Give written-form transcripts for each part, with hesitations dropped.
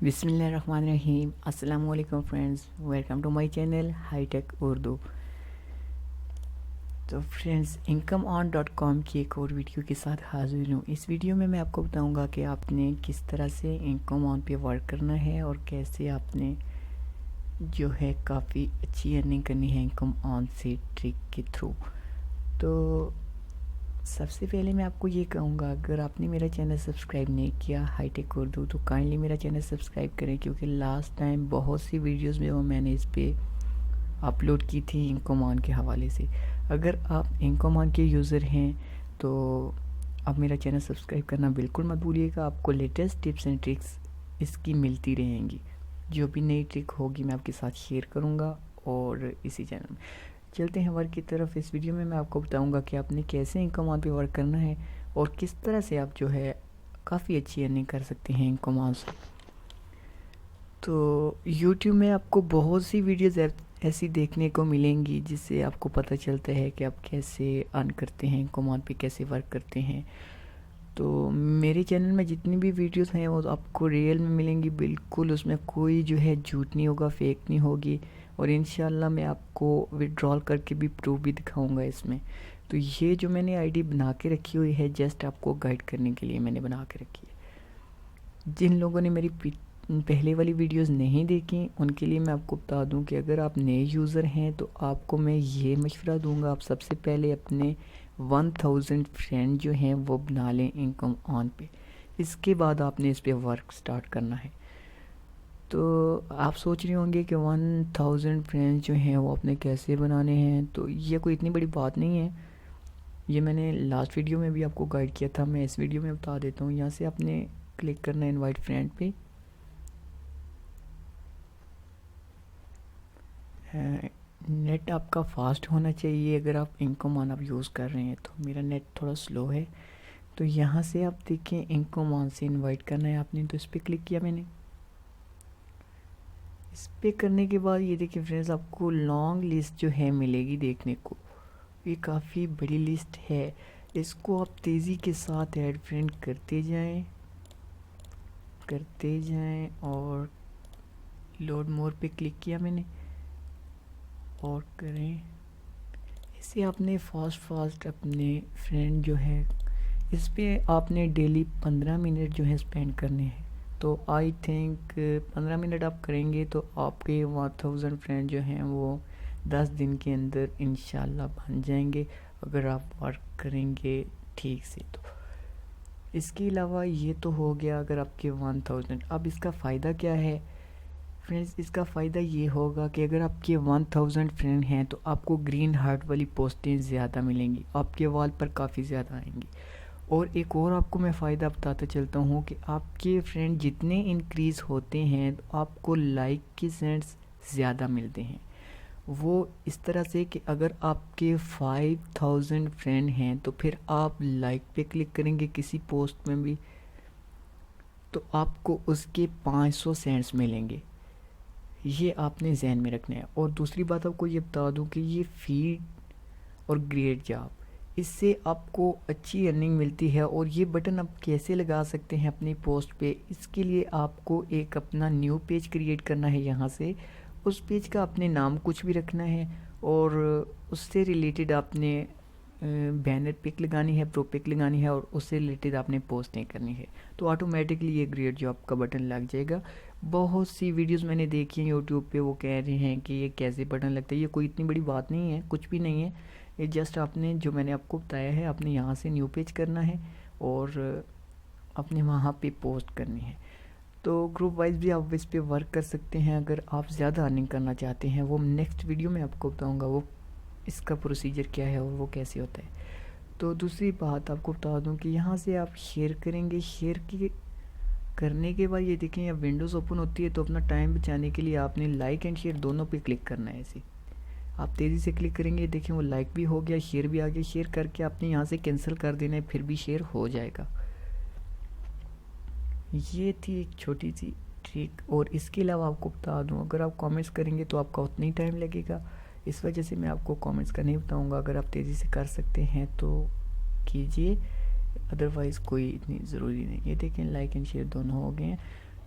बिस्मिल्लाहिर्रहमानिर्रहीम। अस्सलाम वालेकुम friends, welcome to my channel high tech Urdu. तो फ्रेंड्स, incomeon.com की एक और वीडियो के साथ हाजिर हूँ। इस वीडियो में मैं आपको बताऊंगा कि आपने किस तरह से इनकम ऑन पे वर्क करना है और कैसे आपने जो है काफ़ी अच्छी अर्निंग करनी है इनकम ऑन से ट्रिक के थ्रू। तो सबसे पहले मैं आपको ये कहूँगा, अगर आपने मेरा चैनल सब्सक्राइब नहीं किया हाई टेक उर्दू, तो काइंडली मेरा चैनल सब्सक्राइब करें, क्योंकि लास्ट टाइम बहुत सी वीडियोस में वो मैंने इस पे अपलोड की थी इनकम ऑन के हवाले से। अगर आप इनकम ऑन के यूज़र हैं तो आप मेरा चैनल सब्सक्राइब करना बिल्कुल मत भूलिएगा। आपको लेटेस्ट टिप्स एंड ट्रिक्स इसकी मिलती रहेंगी। जो भी नई ट्रिक होगी मैं आपके साथ शेयर करूँगा और इसी चैनल में। चलते हैं वर्क की तरफ। इस वीडियो में मैं आपको बताऊंगा कि आपने कैसे इनकम ऑन पे वर्क करना है और किस तरह से आप जो है काफ़ी अच्छी अर्निंग कर सकते हैं इनकम ऑन से। तो YouTube में आपको बहुत सी वीडियोस ऐसी देखने को मिलेंगी जिससे आपको पता चलता है कि आप कैसे अर्न करते हैं, इनकम ऑन पे कैसे वर्क करते हैं। तो मेरे चैनल में जितनी भी वीडियोस हैं वो आपको रियल में मिलेंगी बिल्कुल, उसमें कोई जो है झूठ नहीं होगा, फेक नहीं होगी। और इंशाल्लाह मैं आपको विड्रॉल करके भी प्रूफ भी दिखाऊंगा इसमें। तो ये जो मैंने आईडी बना के रखी हुई है जस्ट आपको गाइड करने के लिए मैंने बना के रखी है। जिन लोगों ने मेरी पहले वाली वीडियोस नहीं देखी उनके लिए मैं आपको बता दूं कि अगर आप नए यूज़र हैं तो आपको मैं ये मशवरा दूंगा, आप सबसे पहले अपने 1000 फ्रेंड जो हैं वो बना लें इनकम ऑन पे। इसके बाद आपने इस पे वर्क स्टार्ट करना है। तो आप सोच रहे होंगे कि 1000 फ्रेंड्स जो हैं वो आपने कैसे बनाने हैं। तो ये कोई इतनी बड़ी बात नहीं है, ये मैंने लास्ट वीडियो में भी आपको गाइड किया था, मैं इस वीडियो में बता देता हूँ। यहाँ से आपने क्लिक करना है इनवाइट फ्रेंड पे। नेट आपका फास्ट होना चाहिए अगर आप इनकम ऑन आप यूज़ कर रहे हैं। तो मेरा नेट थोड़ा स्लो है। तो यहाँ से आप देखें इनकम ऑन से इनवाइट करना है आपने, तो इस पर क्लिक किया मैंने। इस पर करने के बाद ये देखिए फ्रेंड्स, आपको लॉन्ग लिस्ट जो है मिलेगी देखने को। ये काफ़ी बड़ी लिस्ट है, इसको आप तेज़ी के साथ ऐड फ्रेंड करते जाएं और लोड मोर पे क्लिक किया मैंने और करें। इसे आपने फास्ट अपने फ्रेंड जो है इस पे आपने डेली 15 मिनट जो है स्पेंड करने हैं। तो आई थिंक 15 मिनट आप करेंगे तो आपके 1000 फ्रेंड जो हैं वो 10 दिन के अंदर इंशाल्लाह बन जाएंगे, अगर आप वर्क करेंगे ठीक से। तो इसके अलावा ये तो हो गया अगर आपके 1000। अब इसका फ़ायदा क्या है फ्रेंड्स? इसका फ़ायदा ये होगा कि अगर आपके 1000 फ्रेंड हैं तो आपको ग्रीन हार्ट वाली पोस्टें ज़्यादा मिलेंगी, आपके वॉल पर काफ़ी ज़्यादा आएंगी। और एक और आपको मैं फ़ायदा बताता चलता हूँ कि आपके फ्रेंड जितने इंक्रीज़ होते हैं तो आपको लाइक के सेंट्स ज़्यादा मिलते हैं। वो इस तरह से कि अगर आपके 5000 फ्रेंड हैं तो फिर आप लाइक पे क्लिक करेंगे किसी पोस्ट में भी तो आपको उसके 500 सेंट्स मिलेंगे। ये आपने जहन में रखना है। और दूसरी बात आपको ये बता दूं कि ये फीड और ग्रेट जॉब, इससे आपको अच्छी अर्निंग मिलती है। और ये बटन आप कैसे लगा सकते हैं अपनी पोस्ट पे, इसके लिए आपको एक अपना न्यू पेज क्रिएट करना है। यहाँ से उस पेज का अपने नाम कुछ भी रखना है और उससे रिलेटेड आपने बैनर पिक लगानी है, प्रो पिक लगानी है और उससे रिलेटेड आपने पोस्टिंग करनी है। तो ऑटोमेटिकली ये ग्रेट जॉब का बटन लग जाएगा। बहुत सी वीडियोस मैंने देखी हैं यूट्यूब पे, वो कह रहे हैं कि ये कैसे बटन लगता है। ये कोई इतनी बड़ी बात नहीं है, कुछ भी नहीं है। ये जस्ट आपने जो मैंने आपको बताया है, आपने यहाँ से न्यू पेज करना है और अपने वहाँ पे पोस्ट करनी है। तो ग्रुप वाइज भी आप इस पे वर्क कर सकते हैं अगर आप ज़्यादा अर्निंग करना चाहते हैं। वो नेक्स्ट वीडियो में आपको बताऊँगा वो इसका प्रोसीजर क्या है और वो कैसे होता है। तो दूसरी बात आपको बता दूं कि यहाँ से आप शेयर करेंगे। शेयर की करने के बाद ये देखें अब विंडोज़ ओपन होती है, तो अपना टाइम बचाने के लिए आपने लाइक एंड शेयर दोनों पे क्लिक करना है। ऐसे आप तेज़ी से क्लिक करेंगे, देखें वो लाइक भी हो गया, शेयर भी आ गया। शेयर करके आपने यहाँ से कैंसिल कर देना है, फिर भी शेयर हो जाएगा। ये थी एक छोटी सी ट्रिक। और इसके अलावा आपको बता दूं, अगर आप कमेंट्स करेंगे तो आपका उतना ही टाइम लगेगा, इस वजह से मैं आपको कमेंट्स का नहीं बताऊंगा। अगर आप तेज़ी से कर सकते हैं तो कीजिए, अदरवाइज़ कोई इतनी ज़रूरी नहीं। ये देखें लाइक एंड शेयर दोनों हो गए हैं।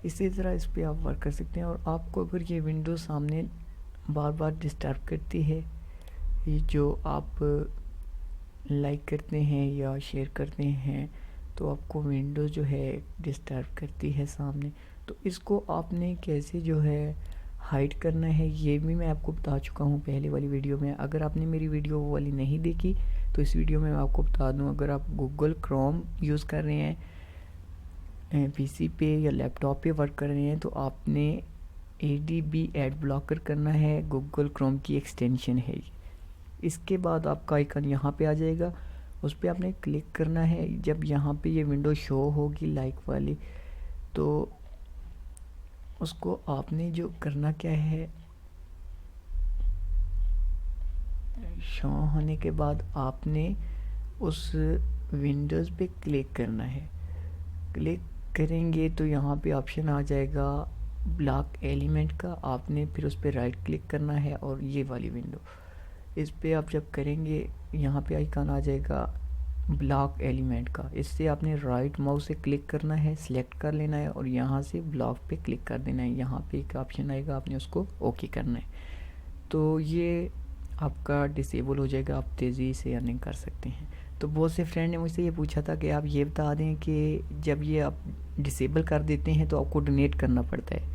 اسی طرح اس پہ آپ ورک کر سکتے ہیں. اور آپ کو اگر یہ ونڈو سامنے بار بار ڈسٹرب کرتی ہے، یہ جو آپ لائک کرتے ہیں یا شیئر کرتے ہیں، تو آپ کو ونڈو جو ہے ڈسٹرب کرتی ہے سامنے، تو اس کو آپ نے کیسے جو ہے ہائڈ کرنا ہے یہ بھی میں آپ کو بتا چکا ہوں پہلے والی ویڈیو میں. اگر آپ نے میری ویڈیو وہ والی نہیں دیکھی تو اس ویڈیو میں آپ کو بتا دوں. اگر آپ گوگل کروم یوز کر رہے ہیں پی سی پہ یا لیپ ٹاپ پہ ورک کر رہے ہیں، تو آپ نے ADB ایڈ بلاکر کرنا ہے. گوگل کروم کی ایکسٹینشن ہے یہ. اس کے بعد آپ کا آئیکن یہاں پہ آ جائے گا، اس پہ آپ نے کلک کرنا ہے. جب یہاں پہ یہ ونڈو شو ہوگی لائک والی، تو اس کو آپ نے جو کرنا کیا ہے، شو ہونے کے بعد آپ نے اس ونڈوز پہ کلک کرنا ہے. کلک کریں گے تو یہاں پہ آپشن آ جائے گا بلاک ایلیمنٹ کا. آپ نے پھر اس پہ رائٹ کلک کرنا ہے اور یہ والی ونڈو اس پہ آپ جب کریں گے یہاں پہ آئیکن آ جائے گا بلاک ایلیمنٹ کا. اس سے آپ نے رائٹ ماؤس سے کلک کرنا ہے، سلیکٹ کر لینا ہے اور یہاں سے بلاک پہ کلک کر دینا ہے. یہاں پہ ایک آپشن آئے گا، آپ نے اس کو اوکے کرنا ہے. تو یہ آپ کا ڈسیبل ہو جائے گا، آپ تیزی سے ارننگ کر سکتے ہیں. تو بہت سے فرینڈ نے مجھ سے یہ پوچھا تھا کہ آپ یہ بتا دیں کہ جب یہ آپ ڈسیبل کر دیتے ہیں تو آپ کو ڈونیٹ کرنا پڑتا ہے.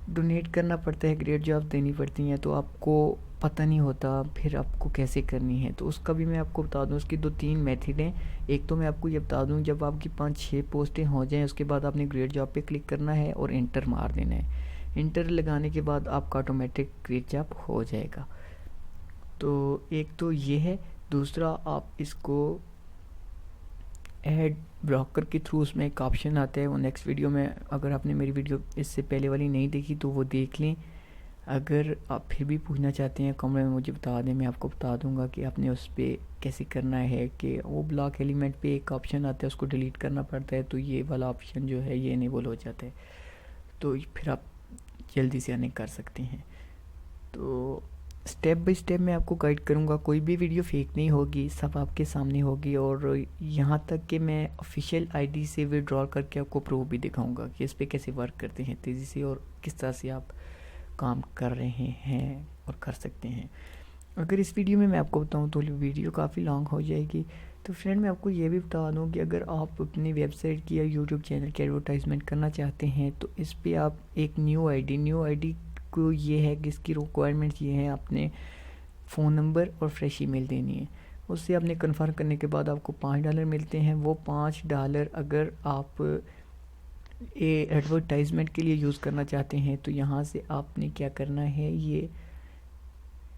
ڈونیٹ کرنا پڑتا ہے، گریڈ جو آپ دینی پڑتی ہیں، تو آپ کو پتہ نہیں ہوتا پھر آپ کو کیسے کرنی ہے. تو اس کا بھی میں آپ کو بتا دوں. اس کی 2-3 میتھڈ ہیں. ایک تو میں آپ کو یہ بتا دوں، جب آپ کی 5-6 پوسٹیں ہو جائیں اس کے بعد آپ نے گریڈ جاب پہ کلک کرنا ہے اور انٹر مار دینا ہے. انٹر لگانے کے بعد آپ کا آٹومیٹک گریڈ جاب ہو جائے گا. تو ایک تو یہ ہے. دوسرا آپ اس کو ایڈ بروکر کے تھرو، اس میں ایک آپشن آتا ہے، وہ نیکسٹ ویڈیو میں، اگر آپ نے میری ویڈیو اس سے پہلے والی نہیں دیکھی تو وہ دیکھ لیں. اگر آپ پھر بھی پوچھنا چاہتے ہیں کمرے میں مجھے بتا دیں، میں آپ کو بتا دوں گا کہ آپ نے اس پہ کیسے کرنا ہے. کہ وہ بلاک ایلیمنٹ پہ ایک آپشن آتا ہے، اس کو ڈیلیٹ کرنا پڑتا ہے، تو یہ والا آپشن جو ہے یہ انیبل ہو جاتا ہے. تو پھر آپ جلدی سے ارننگ کر سکتے ہیں. تو سٹیپ بائی سٹیپ میں آپ کو گائیڈ کروں گا. کوئی بھی ویڈیو فیک نہیں ہوگی، سب آپ کے سامنے ہوگی. اور یہاں تک کہ میں آفیشیل ID سے وڈرا کر کے آپ کو پروف بھی دکھاؤں گا کہ اس پہ کیسے ورک کرتے ہیں تیزی سے اور کس طرح سے آپ کام کر رہے ہیں اور کر سکتے ہیں. اگر اس ویڈیو میں آپ کو بتاؤں تو ویڈیو کافی لانگ ہو جائے گی. تو فرینڈ میں آپ کو یہ بھی بتا دوں کہ اگر آپ اپنی ویب سائٹ کی یا یوٹیوب چینل کی ایڈورٹائزمنٹ کرنا چاہتے ہیں تو اس پہ آپ ایک نیو آئی ڈی کو یہ ہے کہ اس کی ریکوائرمنٹس یہ ہیں، آپ نے فون نمبر اور فریش ای میل دینی ہے. اس سے آپ نے کنفرم کرنے کے بعد آپ کو $5 ملتے ہیں. وہ $5 اگر آپ ایڈورٹائزمنٹ کے لیے یوز کرنا چاہتے ہیں تو یہاں سے آپ نے کیا کرنا ہے، یہ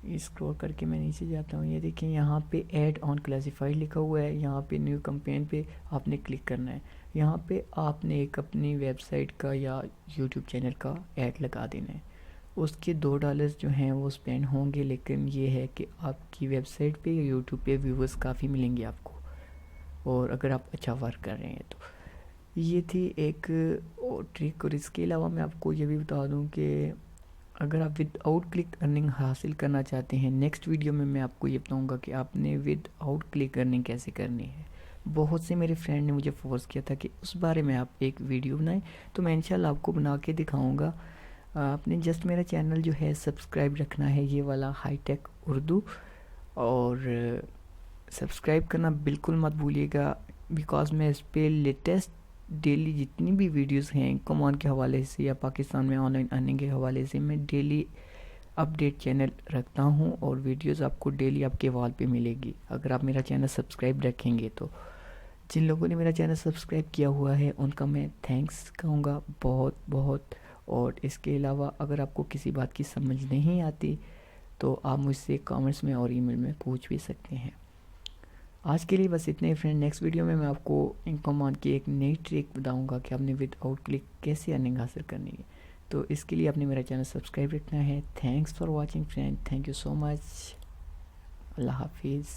اسکرول کر کے میں نیچے جاتا ہوں. یہ دیکھیں یہاں پہ ایڈ آن کلاسیفائڈ لکھا ہوا ہے. یہاں پہ نیو کمپین پہ آپ نے کلک کرنا ہے. یہاں پہ آپ نے ایک اپنی ویب سائٹ کا یا یوٹیوب چینل کا ایڈ لگا دینا ہے. اس کے $2 جو ہیں وہ اسپینڈ ہوں گے، لیکن یہ ہے کہ آپ کی ویب سائٹ پہ یا یوٹیوب پہ ویورز کافی ملیں گے آپ کو، اور اگر آپ اچھا ورک کر رہے ہیں تو. یہ تھی ایک ٹرک. اور اس کے علاوہ میں آپ کو یہ بھی بتا دوں کہ اگر آپ ود آؤٹ کلک ارننگ حاصل کرنا چاہتے ہیں، نیکسٹ ویڈیو میں آپ کو یہ بتاؤں گا کہ آپ نے ود آؤٹ کلک ارننگ کیسے کرنی ہے. بہت سے میرے فرینڈ نے مجھے فورس کیا تھا کہ اس بارے میں آپ ایک ویڈیو بنائیں، تو میں انشاءاللہ آپ کو بنا کے دکھاؤں گا. آپ نے جسٹ میرا چینل جو ہے سبسکرائب رکھنا ہے، یہ والا ہائی ٹیک اردو، اور سبسکرائب کرنا بالکل مت بھولیے گا، بیکاز میں اس پہ لیٹسٹ ڈیلی جتنی بھی ویڈیوز ہیں کمان کے حوالے سے یا پاکستان میں آن لائن ارننگ کے حوالے سے، میں ڈیلی اپڈیٹ چینل رکھتا ہوں اور ویڈیوز آپ کو ڈیلی آپ کے وال پہ ملے گی اگر آپ میرا چینل سبسکرائب رکھیں گے. تو جن لوگوں نے میرا چینل سبسکرائب کیا ہوا ہے ان کا میں تھینکس کہوں گا بہت بہت. اور اس کے علاوہ اگر آپ کو کسی بات کی سمجھ نہیں آتی تو آپ مجھ سے کامنٹس میں اور ای میل میں پوچھ بھی سکتے ہیں. آج کے لیے بس اتنے ہی فرینڈ. نیکسٹ ویڈیو میں آپ کو ان کمان کی ایک نئی ٹرک بتاؤں گا کہ آپ نے ود آؤٹ کلک کیسے ارننگ حاصل کرنی ہے. تو اس کے لیے آپ نے میرا چینل سبسکرائب رکھنا ہے. Thanks for watching friend. Thank you so much. اللہ حافظ.